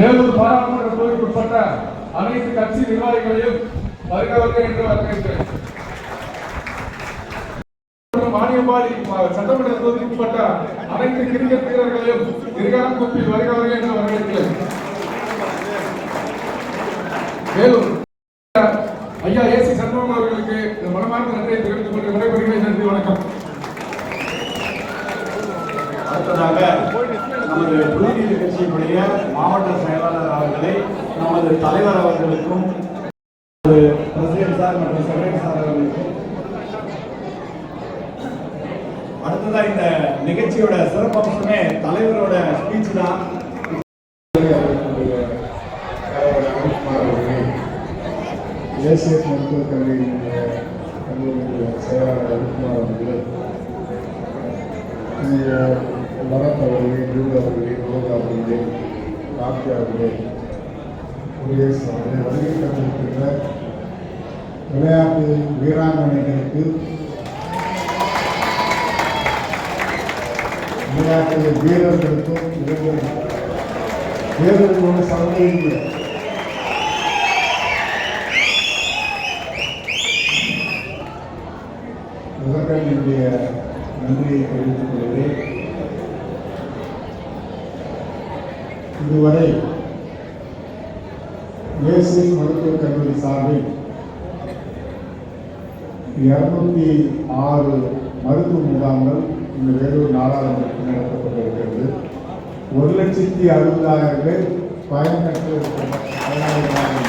வேலூர் பாராளுமன்ற தொகுதிக்குட்பட்ட அனைத்து கட்சி நிர்வாகிகளையும் வருகிறவர்கள் என்று வரவேற்கிறேன். வாணியம்பாடி சட்டமன்ற தொகுதிக்குட்பட்ட அனைத்து கிரிக்கெட் வீரர்களையும் இருகாலம் கூப்பி வருகிறவர்கள் என்று வரவேற்கிறேன். வேலூர் ஐயா ஏசி சண்முகம் அவர்களுக்கு மனமார்ந்த நன்றியை தெரிவித்துக் கொண்டு விடைபெறுகிறேன். நன்றி, வணக்கம். அடுத்ததாக நமது புதுநீதி கட்சியினுடைய மாவட்ட செயலாளர் அவர்களை நமது தலைவர் அவர்களுக்கும் பிரசிடென்ட் சார் மற்றும் செக்ரட்டரி சார் அவர்களுக்கும் அடுத்ததாக இந்த நிகழ்ச்சியோட சிறப்பம்சமே தலைவரோட ஸ்பீச் தான். ஏசிஎஸ் மருத்துவக் கல்லூரியினுடைய செயலாளர் அருண்குமார் அவர்களே, பரத் அவர்களே, ஜூல் அவர்களே, ரோகா அவர்களே, கார்த்தி அவர்களே, குடியரசு அவர்களே, வருகை தந்திருக்கின்ற விளையாட்டு வீராங்கனைகளுக்கு, விளையாட்டு வீரர்களுக்கும் வீரர்களோட சந்தையில் என்னுடைய நன்றியை தெரிவித்துக் கொள்கிறேன். இதுவரை ஏசிஎஸ் மருத்துவக் கல்லூரி சார்பில் 206 மருத்துவ முகாம்கள் இந்த வேலூர் நாடாளுமன்றத்தில் நடத்தப்பட்டிருக்கிறது. 1,60,60,000 பேர் பயன்பெற்று பயனாளிகளாக.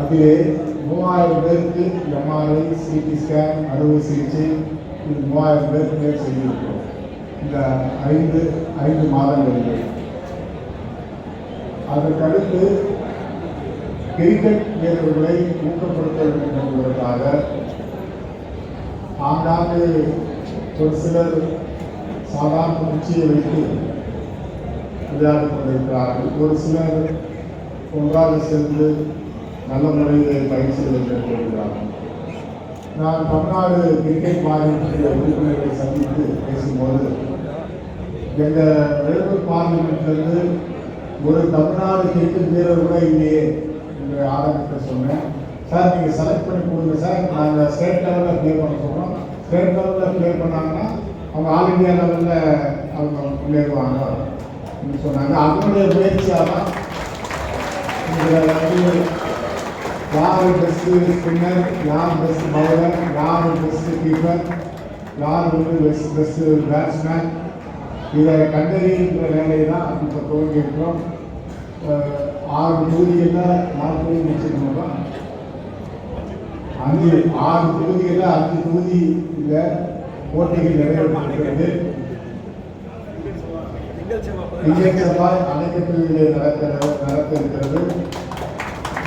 அதிலே 3000 பேருக்கு எம்ஆர்ஐ, சிடி ஸ்கேன், அறுவை சிகிச்சை, இது 3000 பேருக்கு மேல் செய்திருக்கிறோம் இந்த 5 மாதங்களிலே. அதற்கடுத்து கிரிக்கெட் வீரர்களை ஊக்கப்படுத்த வேண்டும் என்பதற்காக ஆங்காங்கு ஒரு சிலர் சாதாரண முயற்சியை வைத்து விளையாடிக் கொண்டிருக்கிறார்கள். ஒரு சிலர் ஒன்றாக சேர்ந்து நல்ல முறையில் பயிற்சி மேற்கொள்கிறார்கள். நான் தமிழ்நாடு கிரிக்கெட் வாரியத்தினுடைய உறுப்பினர்களை சந்தித்து பேசும்போது எங்கள் வேலூர் பார்லிமெண்ட்லேருந்து ஒரு தமிழ்நாடு கிரிக்கெட் வீரர் கூட இல்லையே என்று ஆரம்பிக்க சொன்னேன். சார், நீங்கள் செலக்ட் பண்ணி கொடுங்க சார், நாங்கள் ஸ்டேட் லெவலில் ப்ளே பண்ண சொல்கிறோம். ஸ்டேட் லெவலில் ப்ளே பண்ணாங்கன்னா அவங்க ஆல் இண்டியா லெவலில் அவங்க முன்னேறுவாங்க அப்படின்னு சொன்னாங்க. அதனுடைய முயற்சியாக தான் யார் பெஸ்ட்டு ஸ்பின்னர், யார் பெஸ்ட் பவுலர், யார் பெஸ்ட்டு கீப்பர், யார் பெஸ்ட்டு பேட்ஸ்மேன், இதை கண்டறிகின்ற வேலையை தான் இப்போ துவங்கியிருக்கிறோம். 6 தொகுதிகளில் 4 தொகுதி முடிச்சிருக்கோம். 6 தொகுதிகளில் 5 தொகுதியில் போட்டிகள் நிறைவேற்றிருக்கிறது. திங்கள் செவ்வாய் அணைக்கட்டுகளிலே நடத்த இருக்கிறது.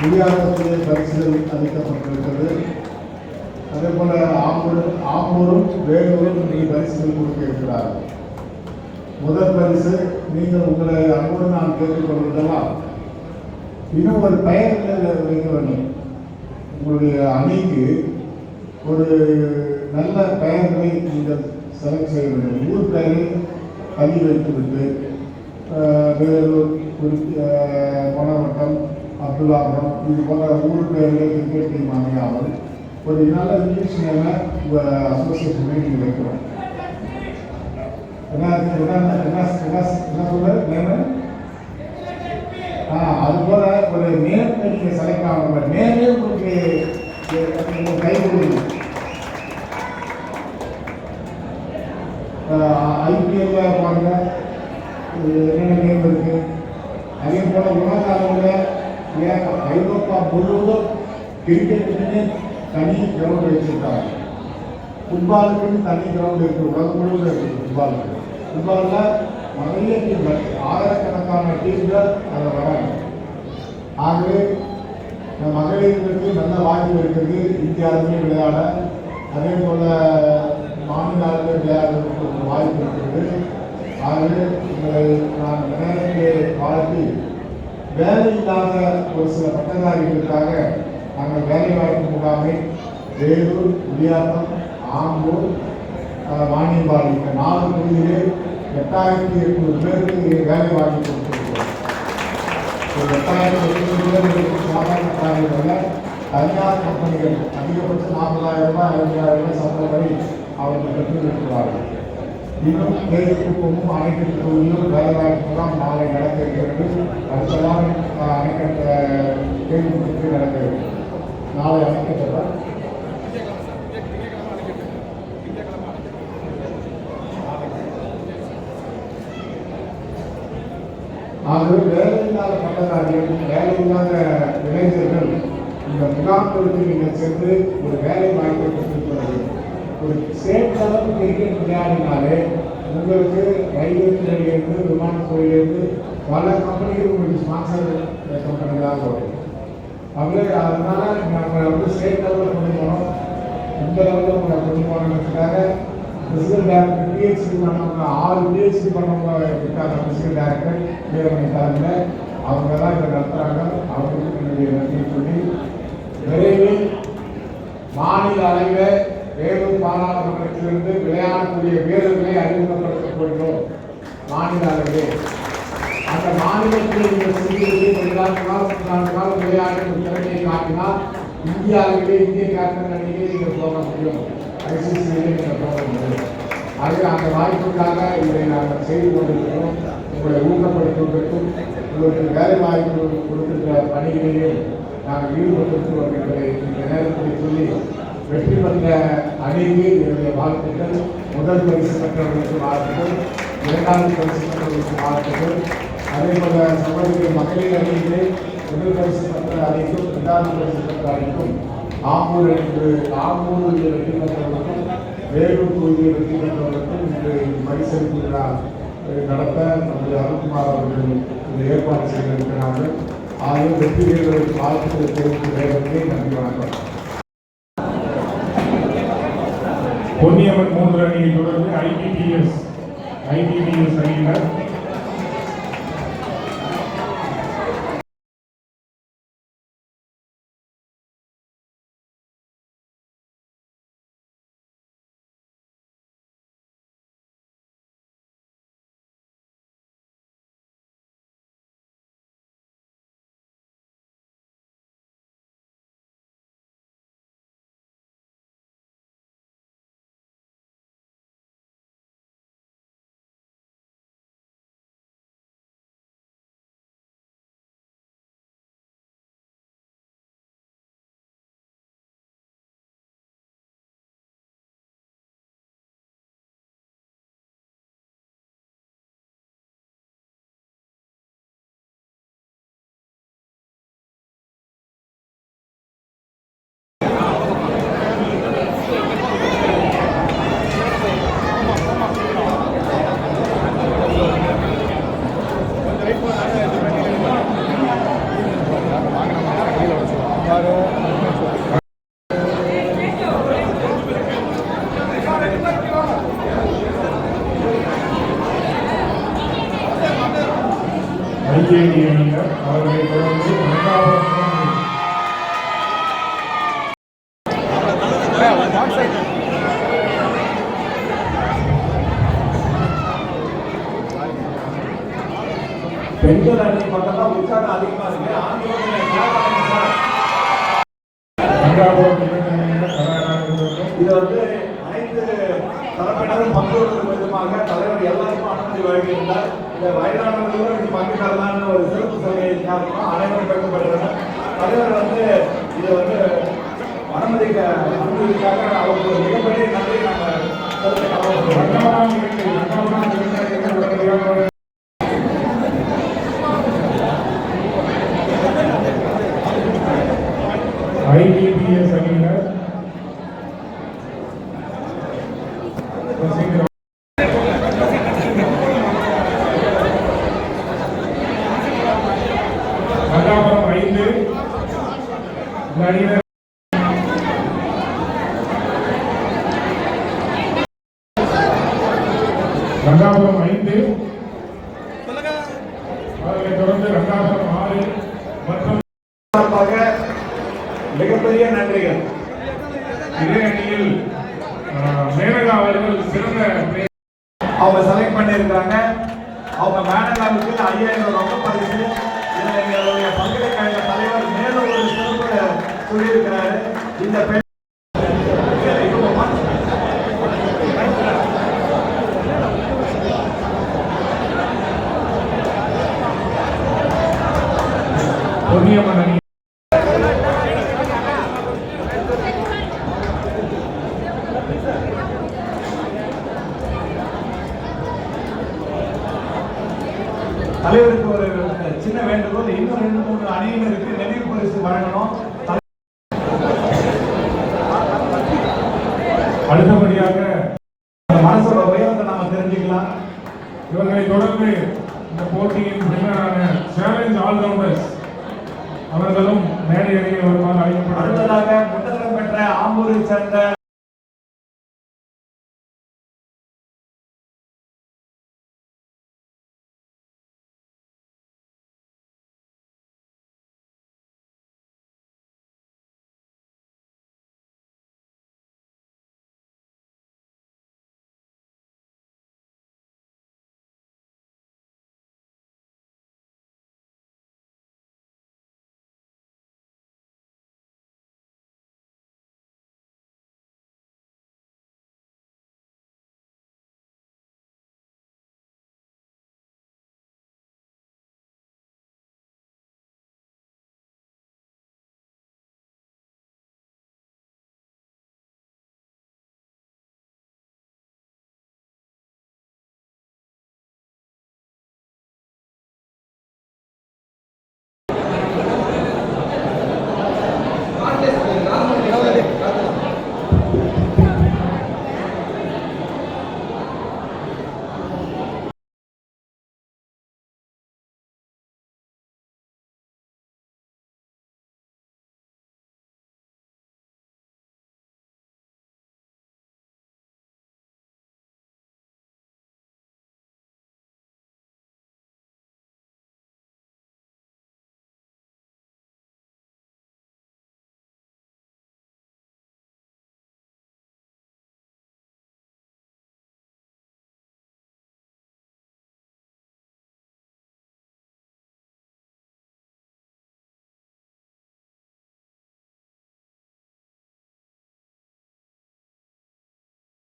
குடியாரத்திலே பரிசுகள் அளிக்கப்பட்டிருக்கிறது. அதே போல ஆம்பூரும் வேலூரும் நீங்கள் பரிசுகள் கொடுக்க இருக்கிறார்கள். முதல் பரிசு நீங்கள் உங்களை அன்போடு நான் கேட்டுக்கொள்வதெல்லாம் இன்னும் ஒரு பெயர் வைக்க வேண்டும். உங்களுடைய அணிக்கு ஒரு நல்ல பெயர்களை நீங்கள் செலக்ட் செய்ய வேண்டும். ஊர் பெயரை பதிவு வைத்துவிட்டு வேலூர், மணவட்டம், அப்துல்லாபுரம் இது போன்ற ஊர் பெயர்களை கிரிக்கெட் டீம் அமையாமல் ஒரு நல்ல இங்கிலீஷ் நேமை அசோசியேஷனை நீங்கள் வைக்கிறோம். என்ன சொல்ற நேமு? அதுபோல ஒரு நேம் நீங்கள் செலக்ட் ஆகணும். நேமே உங்களுக்கு கை கொடுக்கணும். IPL பாருங்க என்னென்ன நேம் இருக்கு. அதே போல உலக அளவில் ஐரோப்பா முழுவதும் கிரிக்கெட்டுக்குன்னு தனி கிரவுண்ட் வச்சிருக்காங்க. ஃபுட்பாலுக்குன்னு தனி கிரவுண்ட் இருக்குது, உலகம் முழுவதும் இருக்குது. ஃபுட்பாலில் நிறைய டீம்கள், ஆயிரக்கணக்கான டீம்கள் அதில் வராங்க. ஆகவே மகளிருக்கு நல்ல வாய்ப்பு இருக்குது இந்தியாவிலே விளையாட. அதே போல் மாநில அளவில் விளையாடுறதுக்கு ஒரு வாய்ப்பு இருக்குது. ஆகவே உங்களை நான் நேரத்தை வாழ்த்தி வேலை இல்லாத ஒரு சில பட்டதாரிகளுக்காக நாங்கள் வேலைவாய்ப்பு முகாமை வேலூர், குடியாத்தம், ஆம்பூர், வாணியம்பாடி இந்த 4 தொகுதியிலே 8800 பேருக்கு வேலை வாங்கி கொடுத்துருக்கோம். 8800 பேருக்கு சாதாரண காரியங்களில் தனியார் கம்பெனிகள் அதிகபட்சம் 40,000 ரூபாய் 50,000 ரூபாய் சம்பளம் வரை அவர்கள் பெற்றுவிட்டுள்ளார்கள். இன்னும் தேர்வுக்கும் அனைத்து தொகுதியிலும் வேலைவாய்ப்பு முகாம் நாளை நடக்க இருக்கிறது. அடுத்த வாரம் அணைக்கட்ட தேர்வுக்கு நடக்கிறது. நாளை அணைக்கட்டா ஆகவே வேலையில்லாத பட்டதாரிகள், வேலையில்லாத இளைஞர்கள் இந்த முகாம்களுக்கு நீங்கள் சென்று ஒரு வேலை வாய்ப்பை பெற்றிருக்கிறது. ஒரு ஸ்டேட் லெவல் கிரிக்கெட் விளையாடினாலே உங்களுக்கு ரயில்வே துறையிலிருந்து, விமானத்துறையிலிருந்து பல கம்பெனிகள் உங்களுக்கு ஸ்பான்சர் கம்பெனிகளாக வரும். அதனால நம்ம ஸ்டேட் லெவலில் கொண்டு போனோம், இந்த லெவலில் உங்களை கொண்டு போனதுக்காக பிசிக்கல் டைரக்டர் பிஹெச்டி பண்ணவங்க 6 பிஹெச்டி பண்ணவங்க இருக்காங்க. பிசிக்கல் டைரக்டர் வீரமணி தலைமையில் அவங்க தான் இதை நடத்துகிறாங்க. அவங்களுக்கு என்னுடைய நன்றியை சொல்லி விரைவில் மாநில அளவில் வேலூர் பாராளுமன்றத்திலிருந்து விளையாடக்கூடிய வீரர்களை அறிமுகப்படுத்தப்படுகிறோம். மாநில அளவிலே அந்த மாநிலத்தில் நீங்கள் செய்திருக்கே 14 நாள் விளையாட்டு திறமையை காட்டினால் இந்திய அளவிலே இந்திய கேப்டன் அணியிலே நீங்கள் போக முடியும், ஐசிசியிலே நீங்கள் போக முடியும். ஆகவே அந்த வாய்ப்புக்காக இதை நாங்கள் செய்து கொண்டிருக்கிறோம். உங்களை ஊக்கப்படுத்துவதற்கும் உங்களுக்கு வேலை வாய்ப்பு கொடுக்கின்ற பணிகளிலும் நாங்கள் ஈடுபட்டிருக்கிறோம் என்பதை இந்த நேரத்தில் சொல்லி வெற்றி பெற்ற அணிக்கு என்னுடைய வாழ்த்துக்கள். முதல் பரிசு பெற்றவர்களுக்கு வாழ்த்துக்கள், 2வது பரிசு பெற்றவர்களுக்கு வாழ்த்துக்கள். அதே போல சகோதரி மகளிர் அணியிலே முதல் பரிசு பெற்ற அணிக்கும் 2வது பரிசு பெற்ற அணிக்கும் ஆம்பூரில் வெற்றி பெற்றவர்களுக்கும் வேலூர் தொகுதியில் வெற்றி பெற்றவர்களுக்கும் இன்று பரிசளிப்பு விழா நடத்த நம்முடைய அருண்குமார் அவர்கள் இந்த ஏற்பாடு செய்திருக்கிறார்கள். ஆகிய வெற்றி வீரர்களுக்கு வாழ்த்துக்களை தெரிவித்து வேலைக்கு நன்றி, வணக்கம். பொன்னியம்மன் 3 அணியை தொடர்ந்து ஐபிபிஎஸ் அணியினர் ஐஏடி அணியினர் அவர்களை தொடர்ந்து 2வது பெண்கள் அணி பக்கம் தான் உற்சாகம் அதிகமா இருக்கு. இது அனைத்து தரப்பினரும் பங்குவதற்கு விதமாக தலைவர் எல்லாருக்கும் அனுமதி வழங்கியிருந்தார். இந்த வயதானவர்களும் பங்கு தரலான்னு ஒரு சிறப்பு சலுகையின் காரணமாக அனைவரும் பெறப்படுகிறார். தலைவர் இதை அனுமதிக்காக அவருக்கு மிகப்பெரிய நன்றி நாங்கள் IPPS அணியினர் கல்லாபுரம் 5 இந்த அணியினர் ரங்காபுரம் 5 அதனைத் தொடர்ந்து ரங்காபுரம் 6 மற்றும் சார்பாக மிகப்பெரிய நன்றிகள். இதே அணியில் மேனகா அவர்கள் சிறந்த அவங்க செலக்ட் பண்ணியிருக்காங்க. அவங்க மேனகாவுக்கு 5000 ரொக்க பரிசு. இதில் எங்களுடைய பல்கலைக்கழக தலைவர் மேலும் ஒரு சிறப்பு சொல்லியிருக்கிறாரு. இந்த பெண் பொன்னியம்மன் அணி தலைவருக்கு ஒரு சின்ன வேண்டுகோள். இன்னும் 2-3 அணியினருக்கு நினைவு பரிசு வழங்கணும். அடுத்தபடியாக மனசோட உயரத்தை நாம தெரிஞ்சுக்கலாம். இவர்களை தொடர்ந்து இந்த போட்டியின் வின்னரான சேலஞ்ச் ஆல்ரவுண்டர்ஸ் அவர்களும் மேடை அணியில் வருமாறு அழைக்கப்பட்டார். அடுத்ததாக முதலிடம் பெற்ற ஆம்பூரை சேர்ந்த